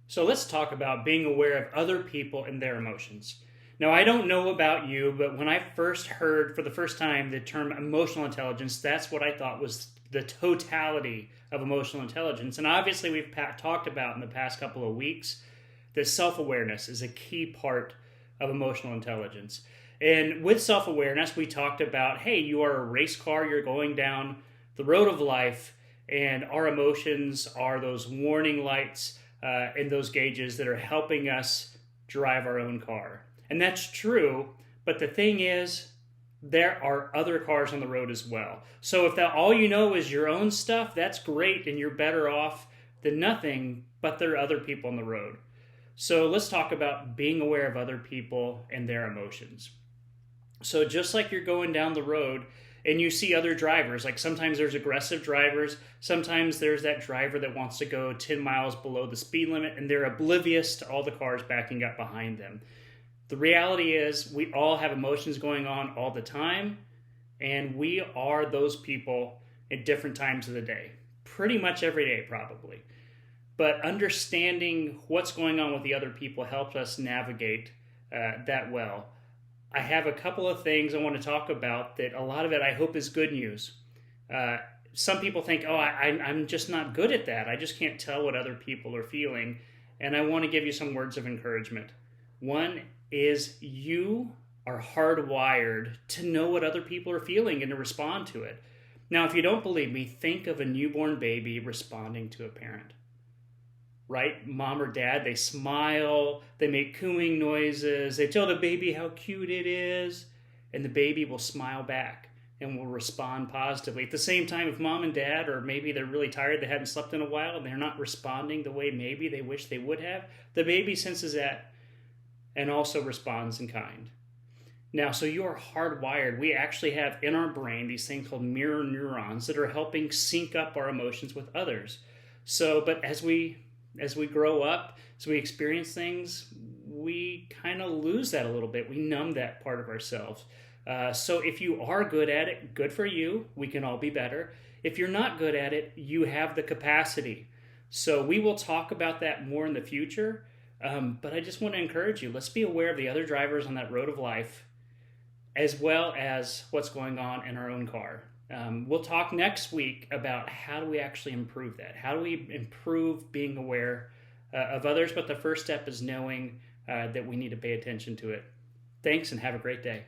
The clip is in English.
So let's talk about being aware of other people and their emotions. Now, I don't know about you, but when I first heard for the first time the term emotional intelligence, that's what I thought was the totality of emotional intelligence. And obviously, we've talked about in the past couple of weeks that self awareness is a key part of emotional intelligence. And with self awareness, we talked about hey, you are a race car, you're going down the road of life, and our emotions are those warning lights and those gauges that are helping us drive our own car. And that's true, but the thing is, there are other cars on the road as well. So if that all you know is your own stuff, that's great and you're better off than nothing, but there are other people on the road. So let's talk about being aware of other people and their emotions. So just like you're going down the road and you see other drivers, like sometimes there's aggressive drivers, sometimes there's that driver that wants to go 10 miles below the speed limit and they're oblivious to all the cars backing up behind them. The reality is we all have emotions going on all the time, and we are those people at different times of the day. Pretty much every day, probably. But understanding what's going on with the other people helps us navigate that well. I have a couple of things I want to talk about that a lot of it I hope is good news. Some people think, oh, I'm just not good at that. I just can't tell what other people are feeling. And I want to give you some words of encouragement. One is you are hardwired to know what other people are feeling and to respond to it. Now, if you don't believe me, think of a newborn baby responding to a parent. Right? Mom or dad, they smile, they make cooing noises, they tell the baby how cute it is, and the baby will smile back and will respond positively. At the same time, if mom and dad, or maybe they're really tired, they hadn't slept in a while, and they're not responding the way maybe they wish they would have, the baby senses that and also responds in kind. Now, so you are hardwired. We actually have in our brain these things called mirror neurons that are helping sync up our emotions with others. So, but as we grow up, as we experience things, we kind of lose that a little bit. We numb that part of ourselves. So if you are good at it, good for you. We can all be better. If you're not good at it, you have the capacity. So we will talk about that more in the future. But I just want to encourage you, let's be aware of the other drivers on that road of life, as well as what's going on in our own car. We'll talk next week about how do we actually improve that? How do we improve being aware of others? But the first step is knowing that we need to pay attention to it. Thanks and have a great day.